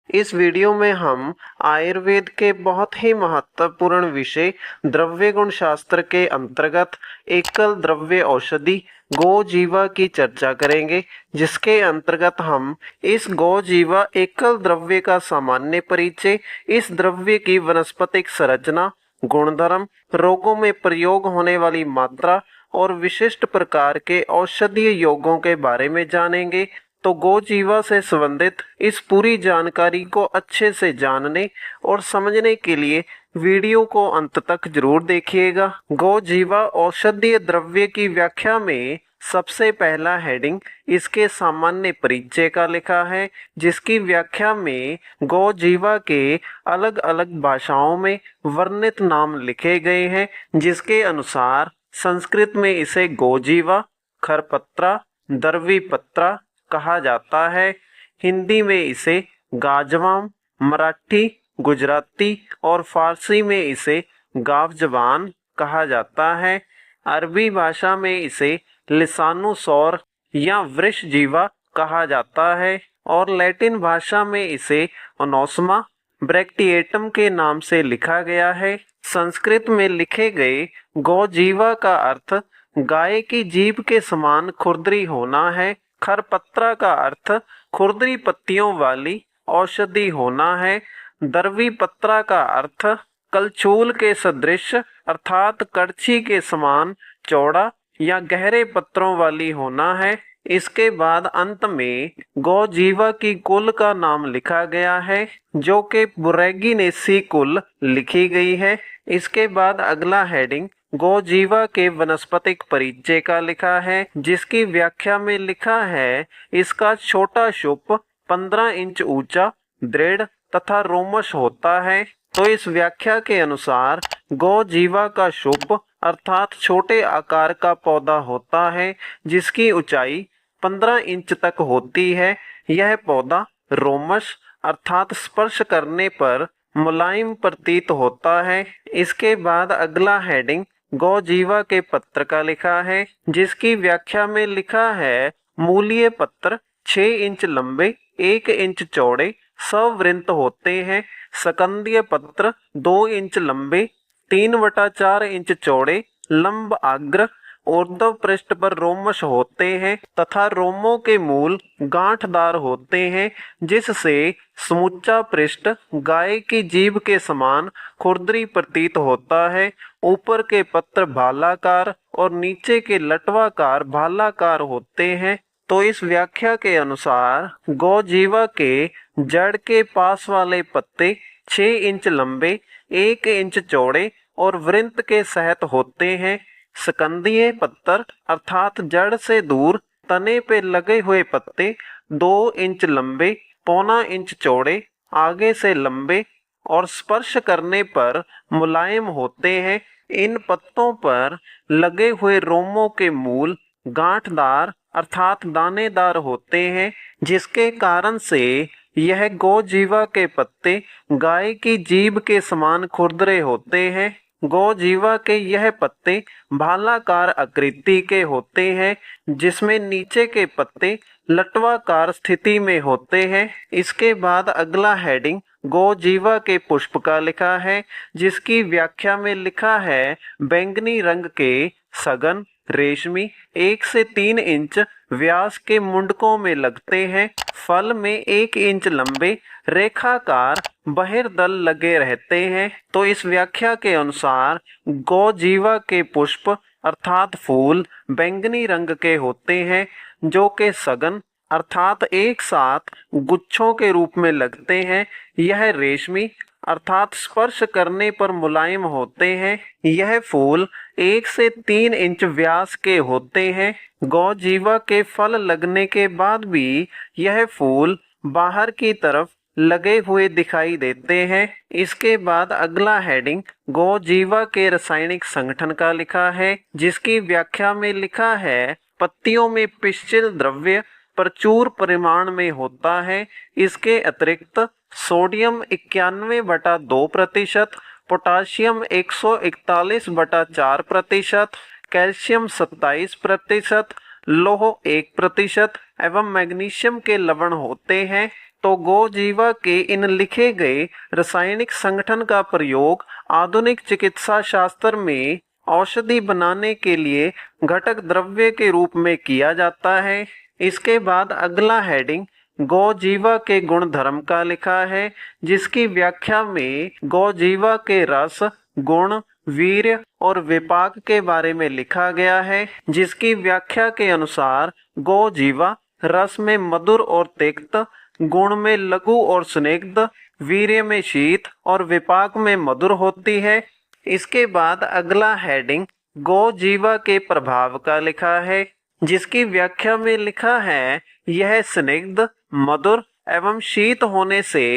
इस वीडियो में हम आयुर्वेद के बहुत ही महत्वपूर्ण विषय द्रव्य गुण शास्त्र के अंतर्गत एकल द्रव्य औषधि गोजीवा की चर्चा करेंगे, जिसके अंतर्गत हम इस गोजीवा एकल द्रव्य का सामान्य परिचय, इस द्रव्य की वनस्पतिक संरचना, गुणधर्म, रोगों में प्रयोग होने वाली मात्रा और विशिष्ट प्रकार के औषधीय योगों के बारे में जानेंगे। तो गोजीवा से संबंधित इस पूरी जानकारी को अच्छे से जानने और समझने के लिए वीडियो को अंत तक जरूर देखिएगा। गोजीवा औषधीय द्रव्य की व्याख्या में सबसे पहला हेडिंग इसके सामान्य परिचय का लिखा है, जिसकी व्याख्या में गोजीवा के अलग अलग भाषाओं में वर्णित नाम लिखे गए हैं, जिसके अनुसार संस्कृत में इसे गोजीवा, खरपत्रा, दर्वीपत्रा कहा जाता है। हिंदी में इसे गाजवाम, मराठी, गुजराती और फारसी में इसे गावजबान कहा जाता है। अरबी भाषा में इसे लिसानुसौर या वृषजीवा कहा जाता है और लैटिन भाषा में इसे ओनोस्मा ब्रैक्टिएटम के नाम से लिखा गया है। संस्कृत में लिखे गए गोजीवा का अर्थ गाय की जीभ के समान खुरदरी होना है। खरपत्रा का अर्थ खुरदरी पत्तियों वाली औषधि होना है। दर्वीपत्रा का अर्थ कलछूल के सदृश अर्थात कड़छी के समान चौड़ा या गहरे पत्रों वाली होना है। इसके बाद अंत में गोजीवा की कुल का नाम लिखा गया है, जो कि बुरैगीनेसी कुल लिखी गई है। इसके बाद अगला हेडिंग गोजीवा के वनस्पतिक परिचय का लिखा है, जिसकी व्याख्या में लिखा है इसका छोटा शुप 15 इंच ऊंचा, दृढ़ तथा रोमश होता है। तो इस व्याख्या के अनुसार गोजीवा का शुप अर्थात छोटे आकार का पौधा होता है, जिसकी ऊंचाई 15 इंच तक होती है। यह पौधा रोमश अर्थात स्पर्श करने पर मुलायम प्रतीत होता है। इसके बाद अगला हेडिंग गोजीवा के पत्र का लिखा है, जिसकी व्याख्या में लिखा है मूलीय पत्र 6 इंच लंबे, 1 इंच चौड़े, सवृंत होते हैं। सकंदीय पत्र 2 इंच लंबे, 3/4 इंच चौड़े, लंब आग्र, ऊर्ध्व पृष्ठ पर रोमश होते हैं तथा रोमों के मूल गांठदार होते हैं, जिससे समूचा पृष्ठ गाय की जीभ के समान खुरदरी प्रतीत होता है। ऊपर के पत्र भालाकार और नीचे के लटवाकार भालाकार होते हैं। तो इस व्याख्या के अनुसार गोजीवा के जड़ के पास वाले पत्ते 6 इंच लंबे, 1 इंच चौड़े और वृंत के सहित होते हैं। स्कंदीय पत्तर अर्थात जड़ से दूर तने पे लगे हुए पत्ते 2 इंच लंबे, 1.25 इंच चौड़े, आगे से लंबे और स्पर्श करने पर मुलायम होते हैं। इन पत्तों पर लगे हुए रोमों के मूल गांठदार अर्थात दानेदार होते हैं, जिसके कारण से यह गोजीवा के पत्ते गाय की जीभ के समान खुरदरे होते हैं। गोजीवा के यह पत्ते भालाकार आकृति के होते हैं, जिसमें नीचे के पत्ते लटवाकार स्थिति में होते हैं। इसके बाद अगला हेडिंग गोजीवा के पुष्प का लिखा है, जिसकी व्याख्या में लिखा है बैंगनी रंग के सघन रेशमी 1 से 3 इंच व्यास के मुंडकों में लगते हैं। फल में 1 इंच लंबे रेखाकार बहिर्दल लगे रहते हैं। तो इस व्याख्या के अनुसार गोजीवा के पुष्प अर्थात फूल बैंगनी रंग के होते हैं, जो कि सघन अर्थात एक साथ गुच्छों के रूप में लगते हैं। यह रेशमी अर्थात स्पर्श करने पर मुलायम होते हैं। यह फूल 1 से 3 इंच व्यास के होते हैं। गोजीवा के फल लगने के बाद भी यह फूल बाहर की तरफ लगे हुए दिखाई देते हैं। इसके बाद अगला हेडिंग गोजीवा के रासायनिक संगठन का लिखा है, जिसकी व्याख्या में लिखा है पत्तियों में पिष्टिल द्रव्य प्रचुर परिमाण में होता है। इसके अतिरिक्त सोडियम 91/2%, पोटाशियम 141/4%, कैल्शियम 27%, लौह 1% एवं मैग्नीशियम के लवण होते हैं। तो गोजीवा के इन लिखे गए रासायनिक संगठन का प्रयोग आधुनिक चिकित्सा शास्त्र में औषधि बनाने के लिए घटक द्रव्य के रूप में किया जाता है। इसके बाद अगला हेडिंग गोजीवा के गुण धर्म का लिखा है, जिसकी व्याख्या में गोजीवा के रस, गुण, वीर्य और विपाक के बारे में लिखा गया है। जिसकी व्याख्या के अनुसार गोजीवा रस में मधुर और तिक्त, गुण में लघु और स्निग्ध, वीर्य में शीत और विपाक में मधुर होती है। इसके बाद अगला हेडिंग गोजीवा के प्रभाव का लिखा है, जिसकी व्याख्या में लिखा है यह स्निग्ध, मधुर एवं शीत होने से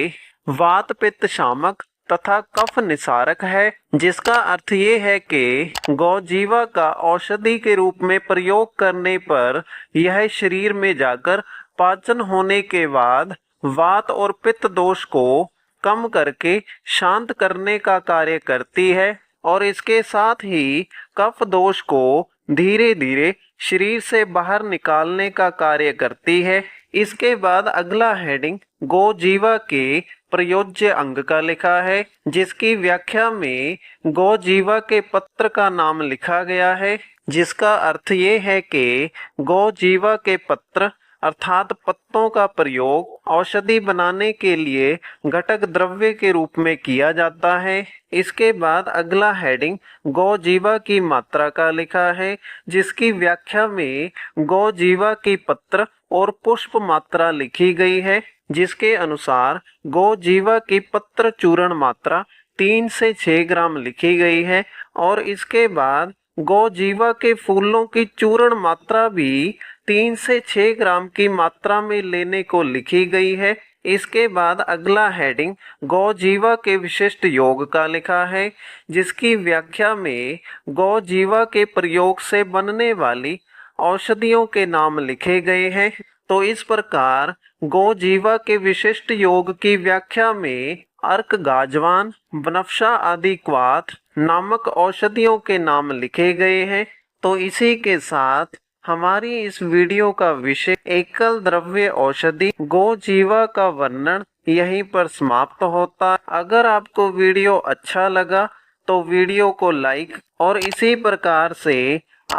वात पित्त शामक तथा कफ निसारक है। जिसका अर्थ ये है कि गोजीवा का औषधि के रूप में प्रयोग करने पर यह शरीर में जाकर पाचन होने के बाद वात और पित्त दोष को कम करके शांत करने का कार्य करती है और इसके साथ ही कफ दोष को धीरे धीरे शरीर से बाहर निकालने का कार्य करती है। इसके बाद अगला हेडिंग गोजीवा के प्रयोज्य अंग का लिखा है, जिसकी व्याख्या में गोजीवा के पत्र का नाम लिखा गया है। जिसका अर्थ ये है कि गोजीवा के पत्र अर्थात पत्तों का प्रयोग औषधि बनाने के लिए घटक द्रव्य के रूप में किया जाता है। इसके बाद अगला हेडिंग गोजीवा की मात्रा का लिखा है, जिसकी व्याख्या में गोजीवा की पत्र और पुष्प मात्रा लिखी गई है। जिसके अनुसार गोजीवा की पत्र चूर्ण मात्रा 3 से 6 ग्राम लिखी गई है और इसके बाद गोजीवा के फूलों की चूर्ण मात्रा भी 3 से 6 ग्राम की मात्रा में लेने को लिखी गई है। इसके बाद अगला हेडिंग गोजीवा के विशिष्ट योग का लिखा है, जिसकी व्याख्या में गोजीवा के प्रयोग से बनने वाली औषधियों के नाम लिखे गए हैं। तो इस प्रकार गोजीवा के विशिष्ट योग की व्याख्या में अर्क गाजवान, बनफशा आदि क्वाथ नामक औषधियों के नाम लिखे गए हैं। तो इसी के साथ हमारी इस वीडियो का विषय एकल द्रव्य औषधि गोजीवा का वर्णन यहीं पर समाप्त होता है। अगर आपको वीडियो अच्छा लगा तो वीडियो को लाइक और इसी प्रकार से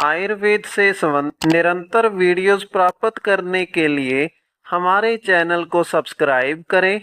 आयुर्वेद से संबंधित निरंतर वीडियोस प्राप्त करने के लिए हमारे चैनल को सब्सक्राइब करें।